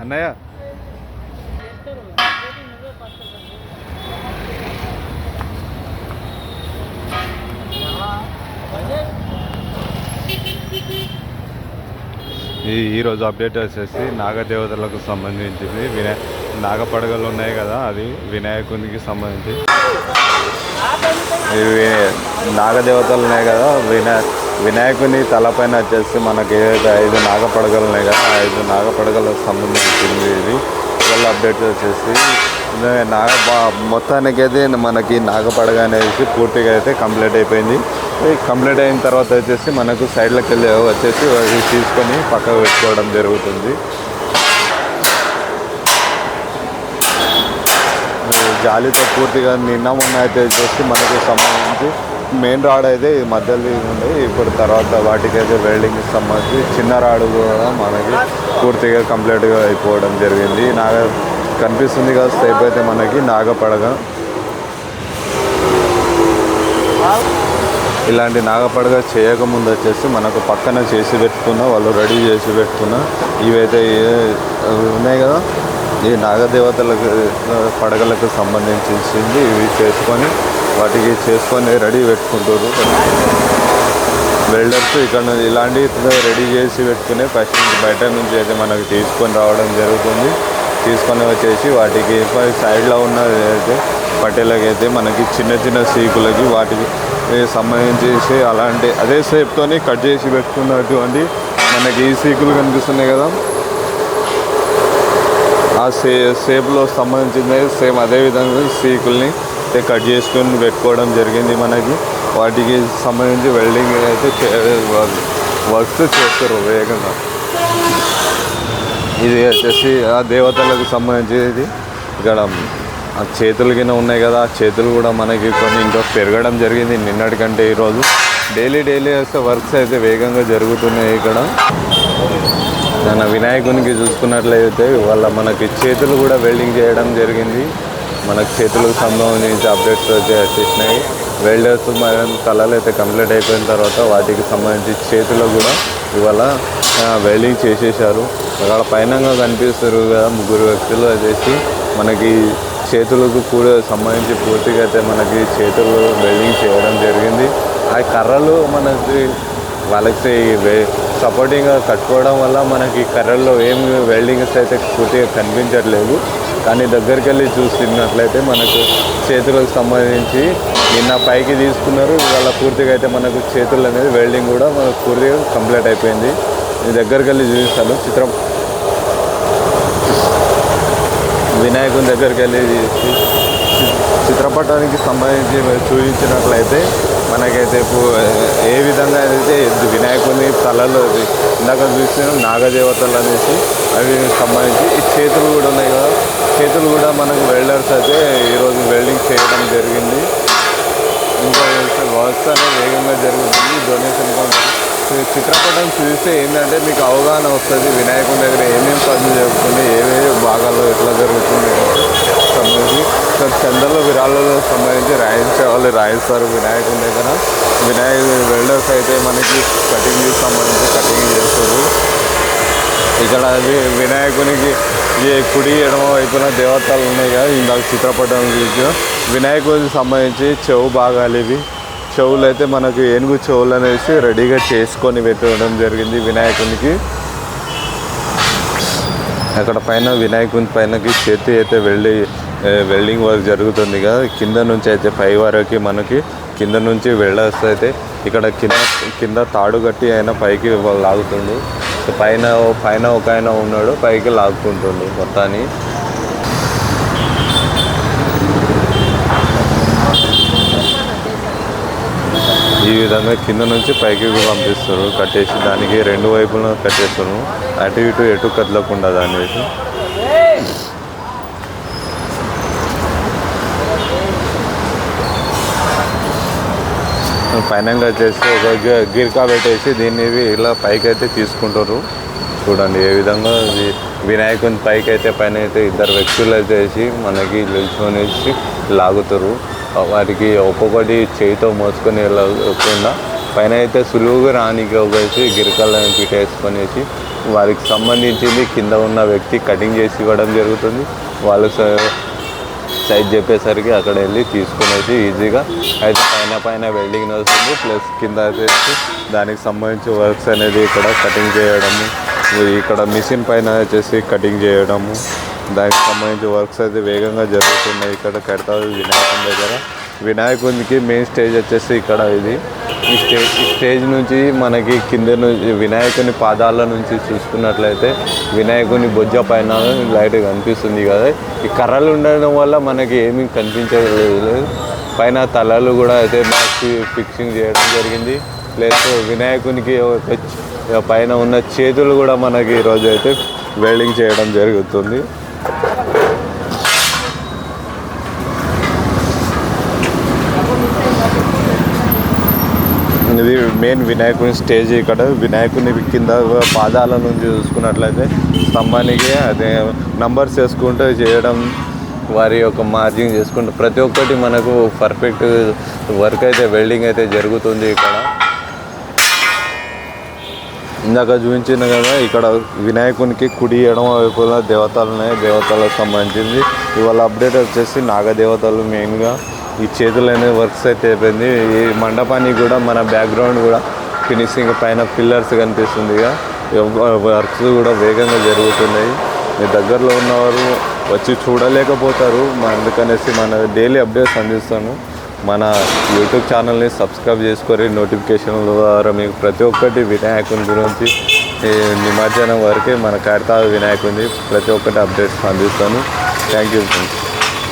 అన్నయ్య ఈరోజు అప్డేట్ వచ్చేసి నాగదేవతలకు సంబంధించింది. నాగపడగలు ఉన్నాయి కదా, అది వినాయకునికి సంబంధించి. ఇవి నాగదేవతలు ఉన్నాయి కదా, వినాయకుని తలపైన వచ్చేసి మనకి ఏదైతే 5 నాగపడగలు ఉన్నాయి కదా, 5 నాగపడగలకు సంబంధించింది ఇది. ఇవాళ అప్డేట్ వచ్చేసి మొత్తానికి అయితే మనకి నాగపడగ అనేది పూర్తిగా అయితే కంప్లీట్ అయిపోయింది. కంప్లీట్ అయిన తర్వాత వచ్చేసి మనకు సైడ్లోకి వెళ్ళి వచ్చేసి తీసుకొని పక్కకు పెట్టుకోవడం జరుగుతుంది. జాలీతో పూర్తిగా నిన్న మొన్న అయితే వచ్చేసి మనకు సంబంధించి మెయిన్ రాడ్ అయితే మధ్యలో ఉండే. ఇప్పుడు తర్వాత వాటికైతే వెల్డింగ్కి సంబంధించి చిన్న రాడు కూడా మనకి పూర్తిగా కంప్లీట్గా అయిపోవడం జరిగింది. కనిపిస్తుంది కదా స్టెప్ అయితే మనకి నాగపడగ. ఇలాంటి నాగపడగ చేయకముందు వచ్చేసి మనకు పక్కన చేసి పెట్టుకున్న వాళ్ళు రెడీ చేసి పెట్టుకున్న ఇవైతే ఉన్నాయి కదా, ఈ నాగదేవతలకు పడగలకు సంబంధించింది. ఇవి వాటికి చేసుకొని రెడీ పెట్టుకుంటారు వెల్డర్స్. ఇక్కడ ఇలాంటి రెడీ చేసి పెట్టుకునే ఫస్ట్ బయట నుంచి అయితే మనకు తీసుకొని రావడం జరుగుతుంది. తీసుకొని వచ్చేసి వాటికి సైడ్లో ఉన్న అయితే పట్టెలకి అయితే మనకి చిన్న చిన్న సీకులకి వాటికి సంబంధించేసి అలాంటి అదే షేప్తో కట్ చేసి పెట్టుకున్నటువంటి మనకి ఈ సీకులు కనిపిస్తున్నాయి కదా, ఆ షేప్లో సంబంధించింది సేమ్ అదేవిధంగా సీకుల్ని కట్ చేసుకొని పెట్టుకోవడం జరిగింది. మనకి వాటికి సంబంధించి వెల్డింగ్ అయితే వర్క్స్ చేస్తారు వేగంగా. ఇది వచ్చేసి ఆ దేవతలకు సంబంధించేది. ఇక్కడ ఆ చేతులు కింద ఉన్నాయి కదా, ఆ చేతులు కూడా మనకి కొన్ని ఇంకా పెరగడం జరిగింది నిన్నటికంటే ఈరోజు. డైలీ వస్తే వర్క్స్ అయితే వేగంగా జరుగుతున్నాయి. ఇక్కడ మన వినాయకునికి చూసుకున్నట్లయితే వాళ్ళ మనకి చేతులు కూడా వెల్డింగ్ చేయడం జరిగింది. మనకు చేతులకు సంబంధించి అప్డేట్స్ అయితే వచ్చేసినాయి. వెల్డర్స్ మన కళలు అయితే కంప్లీట్ అయిపోయిన తర్వాత వాటికి సంబంధించి చేతులు కూడా ఇవాళ వెల్డింగ్ చేసేసారు. అక్కడ పైన కనిపిస్తారు కదా 3 వ్యక్తులు వచ్చేసి మనకి చేతులకు కూడా సంబంధించి పూర్తిగా అయితే మనకి చేతులు వెల్డింగ్ చేయడం జరిగింది. ఆ కర్రలు మనకి వాళ్ళకి సపోర్టింగ్గా కట్టుకోవడం వల్ల మనకి కర్రల్లో ఏం వెల్డింగ్స్ అయితే పూర్తిగా కనిపించట్లేదు. కానీ దగ్గరికి వెళ్ళి చూసినట్లయితే మనకు చేతులకు సంబంధించి నిన్న పైకి తీసుకున్నారు. ఇవాళ పూర్తిగా అయితే మనకు చేతులు అనేది వెల్డింగ్ కూడా మనకు పూర్తిగా కంప్లీట్ అయిపోయింది. దగ్గరికి వెళ్ళి చూపిస్తాను. వినాయకుని దగ్గరికి వెళ్ళి చిత్రపటానికి సంబంధించి చూపించినట్లయితే మనకైతే ఏ విధంగా అయితే వినాయకుని తలలో ఇందాక చూసిన నాగదేవతలు అనేసి అవి సంబంధించి ఈ చేతులు కూడా ఉన్నాయి కదా, చేతులు కూడా మనకు వెల్డర్స్ అయితే ఈరోజు వెల్డింగ్ చేయడం జరిగింది. ఇంకా వర్క్స్ అనేది వేగంగా జరుగుతుంది. డొనేషన్ చిత్రపటం చూస్తే ఏంటంటే మీకు అవగాహన వస్తుంది వినాయకుని దగ్గర ఏమేమి పనులు జరుగుతుంది, ఏమేమి భాగాల్లో ఎట్లా జరుగుతుంది సంబంధించి. చందలో విరాళాలకు సంబంధించి రాయించే వాళ్ళు రాయిస్తారు వినాయకుని దగ్గర. వెల్డర్స్ అయితే మనకి కటింగ్కి సంబంధించి కటింగ్ చేస్తారు. ఇక్కడ వినాయకునికి కుడి ఎడమ వైపున దేవతలు ఉన్నాయి కదా, ఇందాక చిత్రపటం చూసిన వినాయకునికి సంబంధించి చెవు భాగాలు ఇవి. చెవులు అయితే మనకు ఏనుగు చెవులు అనేసి రెడీగా చేసుకొని పెట్టడం జరిగింది వినాయకునికి. అక్కడ పైన వినాయకుని పైనకి చేతి అయితే వెల్డింగ్ వర్క్ జరుగుతుంది కదా, కింద నుంచి అయితే పై వరకు మనకి కింద నుంచి వెల్డర్స్ అయితే ఇక్కడ కింద తాడు కట్టి ఆయన పైకి లాగుతుండు. పైన ఒక ఆయన ఉన్నాడు, పైకి లాగుతుంటుండు మొత్తాన్ని. ఈ విధంగా కింద నుంచి పైకి పంపిస్తారు కట్టేసి. దానికి 2 వైపులను కట్టేస్తారు, అటు ఇటు ఎటు కదలకుండా దాన్ని. పైన వచ్చేసి ఒక గిరికా పెట్టేసి దీన్ని ఇలా పైకి అయితే తీసుకుంటారు. చూడండి ఏ విధంగా వినాయకుని పైకి అయితే పైన అయితే 2 వ్యక్తులు అయితే వేసి మనకి నిల్చొనేసి లాగుతారు. వారికి ఒక్కొక్కటి చేయితో మోసుకొని వెళ్ళకుండా పైన అయితే సులువుగా రానికి ఒకసి గిరికల్ని పెట్టేసుకొనేసి వారికి సంబంధించింది కింద ఉన్న వ్యక్తి కటింగ్ చేసి ఇవ్వడం జరుగుతుంది. వాళ్ళు సైజ్ చెప్పేసరికి అక్కడ వెళ్ళి తీసుకునేసి ఈజీగా అయితే పైన వెల్డింగ్ నడుస్తుంది. ప్లస్ కింద వచ్చేసి దానికి సంబంధించి వర్క్స్ అనేది ఇక్కడ కటింగ్ చేయడము, ఇక్కడ మిషన్ పైన వచ్చేసి కటింగ్ చేయడము, దానికి సంబంధించి వర్క్స్ అయితే వేగంగా జరుగుతున్నాయి. ఇక్కడ కడతారు వినాయకుని దగ్గర. వినాయకునికి మెయిన్ స్టేజ్ వచ్చేసి ఇక్కడ ఇది. ఈ స్టేజ్ నుంచి మనకి కింద నుంచి వినాయకుని పాదాల నుంచి చూసుకున్నట్లయితే వినాయకుని బొజ్జ పైన లైట్ కనిపిస్తుంది కదా. ఈ కర్రలు ఉండడం వల్ల మనకి ఏమీ కనిపించలేదు. పైన తలలు కూడా అయితే ఫిక్సింగ్ చేయడం జరిగింది. ప్లస్ వినాయకునికి పైన ఉన్న చేతులు కూడా మనకి ఈరోజు అయితే వెల్డింగ్ చేయడం జరుగుతుంది. ఇది మెయిన్ వినాయకుని స్టేజ్. ఇక్కడ వినాయకుని కింద పాదాల నుంచి చూసుకున్నట్లయితే స్తంభానికి అదే నంబర్స్ వేసుకుంటూ చేయడం, వారి యొక్క మార్జింగ్ చేసుకుంటూ ప్రతి ఒక్కటి మనకు పర్ఫెక్ట్ వర్క్ అయితే వెల్డింగ్ అయితే జరుగుతుంది. ఇక్కడ ఇందాక చూపించిన కదా, ఇక్కడ వినాయకునికి కుడి ఎడమ వైపులా దేవతలు ఉన్నాయి. దేవతలకు సంబంధించింది ఇవాళ అప్డేట్ వచ్చేసి నాగదేవతలు మెయిన్గా ఈ చేతులు అనే వర్క్స్ అయితే అయిపోయింది. ఈ మండపానికి కూడా మన బ్యాక్గ్రౌండ్ కూడా ఫినిషింగ్ పైన పిల్లర్స్ కనిపిస్తుంది. వర్క్స్ కూడా వేగంగా జరుగుతున్నాయి. మీ దగ్గరలో ఉన్నవారు వచ్చి చూడలేకపోతారు. అందుకనేసి మన డైలీ అప్డేట్స్ అందిస్తాను. మన యూట్యూబ్ ఛానల్ని సబ్స్క్రైబ్ చేసుకొని నోటిఫికేషన్ల ద్వారా మీకు ప్రతి ఒక్కటి వినాయకుని గురించి నిమజ్జనం వరకే మన కడతా వినాయకుని ప్రతి ఒక్కటి అప్డేట్స్ అందిస్తాను. Thank you friends.